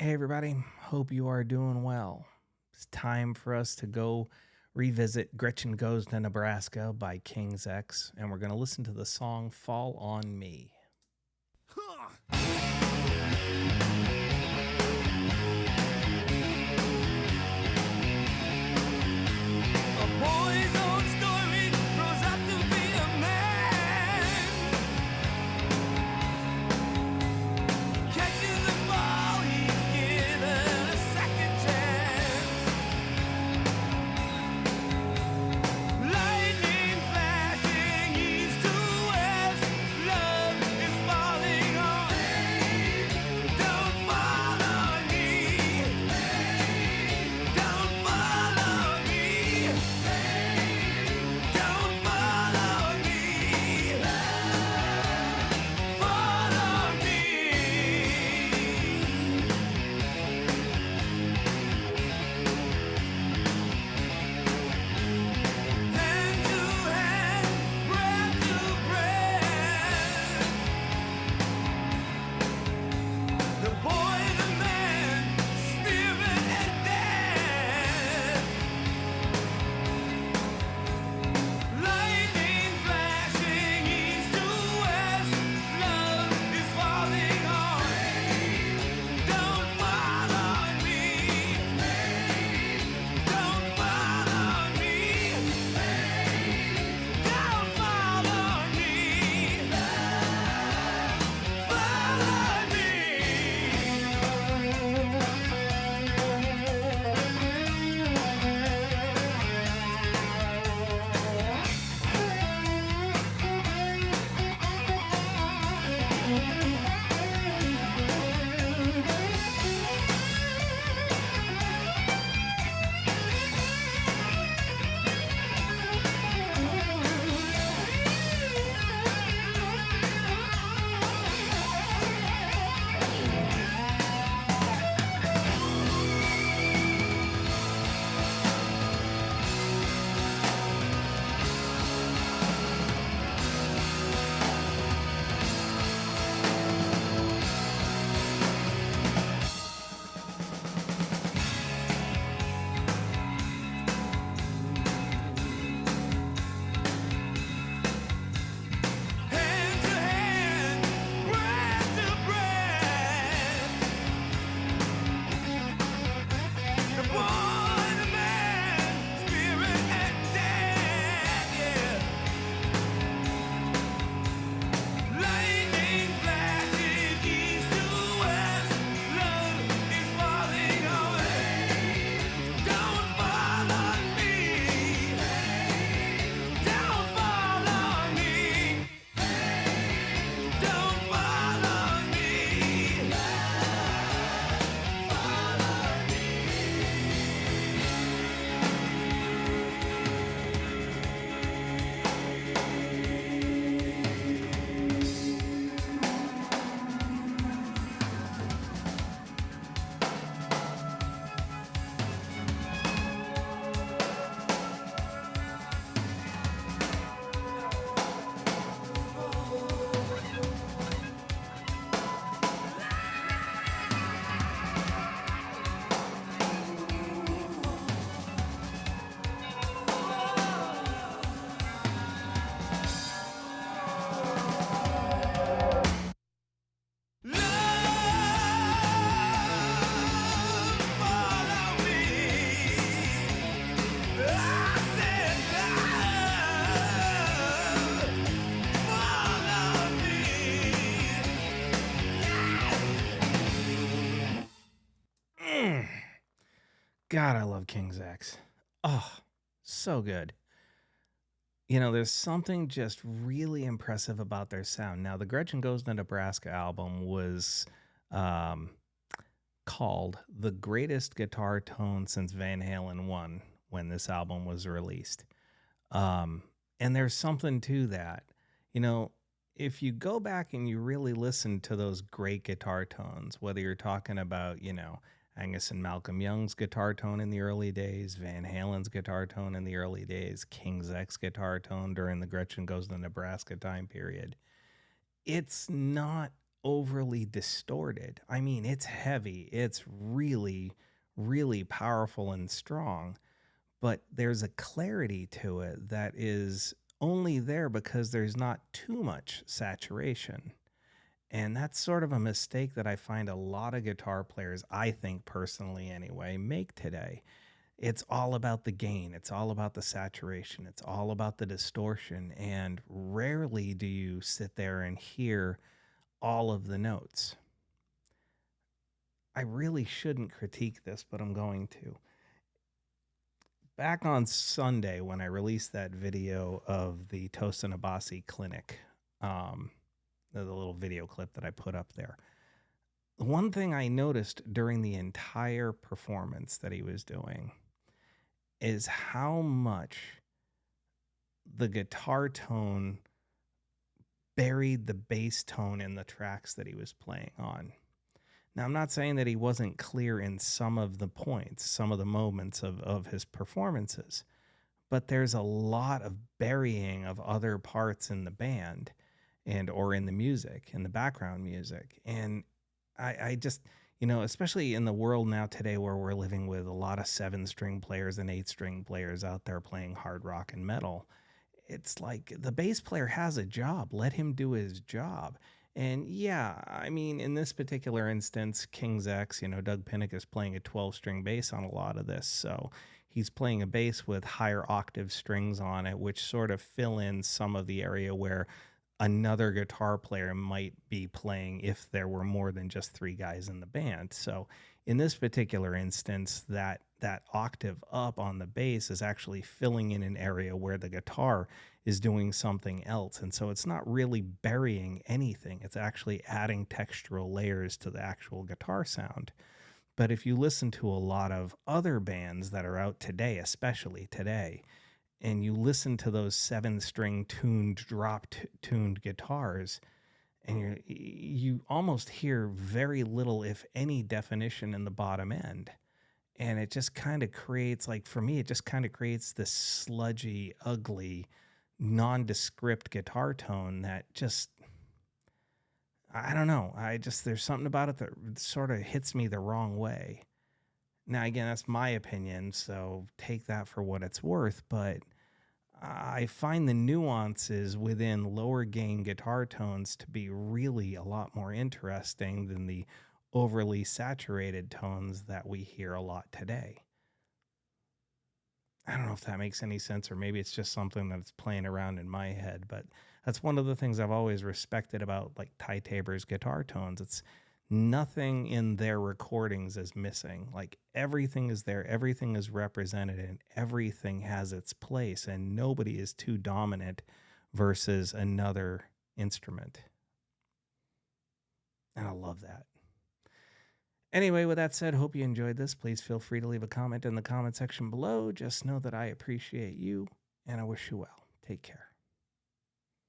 Hey, everybody. Hope you are doing well. It's time for us to go revisit Gretchen Goes to Nebraska by King's X, and we're going to listen to the song Fall on Me. God, I love King's X. Oh, so good. You know, there's something just really impressive about their sound. Now, the Gretchen Goes to Nebraska album was um, called The Greatest Guitar Tone Since Van Halen 1 when this album was released. Um, and there's something to that. You know, if you go back and you really listen to those great guitar tones, whether you're talking about, Angus and Malcolm Young's guitar tone in the early days, Van Halen's guitar tone in the early days, King's X guitar tone during the Gretchen Goes to Nebraska time period, it's not overly distorted. I mean, it's heavy. It's really, really powerful and strong, but there's a clarity to it that is only there because there's not too much saturation. And that's sort of a mistake that I find a lot of guitar players, I think personally anyway, make today. It's all about the gain, it's all about the saturation, it's all about the distortion. And rarely do you sit there and hear all of the notes. I really shouldn't critique this, but I'm going to. Back on Sunday, when I released that video of the Tosin Abasi clinic, um, the little video clip that I put up there, one thing I noticed during the entire performance that he was doing is how much the guitar tone buried the bass tone in the tracks that he was playing on. Now, I'm not saying that he wasn't clear in some of the points, some of the moments of his performances, but there's a lot of burying of other parts in the band and or in the music, in the background music. And I just, especially in the world now today where we're living with a lot of 7-string players and 8-string players out there playing hard rock and metal, it's like the bass player has a job. Let him do his job. And yeah, I mean, in this particular instance, King's X, Doug Pinnick is playing a 12-string bass on a lot of this. So he's playing a bass with higher octave strings on it, which sort of fill in some of the area where another guitar player might be playing if there were more than just 3 guys in the band. So in this particular instance, that octave up on the bass is actually filling in an area where the guitar is doing something else. And so it's not really burying anything. It's actually adding textural layers to the actual guitar sound. But if you listen to a lot of other bands that are out today, especially today, and you listen to those 7-string tuned, tuned guitars, and you almost hear very little, if any, definition in the bottom end. And it just kind of creates, like for me, it just kind of creates this sludgy, ugly, nondescript guitar tone that just, I don't know. There's something about it that sort of hits me the wrong way. Now, again, that's my opinion, so take that for what it's worth, but I find the nuances within lower gain guitar tones to be really a lot more interesting than the overly saturated tones that we hear a lot today. I don't know if that makes any sense, or maybe it's just something that's playing around in my head, but that's one of the things I've always respected about like Ty Tabor's guitar tones. It's nothing in their recordings is missing. Like everything is there, everything is represented, and everything has its place, and nobody is too dominant versus another instrument. And I love that. Anyway, with that said, hope you enjoyed this. Please feel free to leave a comment in the comment section below. Just know that I appreciate you, and I wish you well. Take care.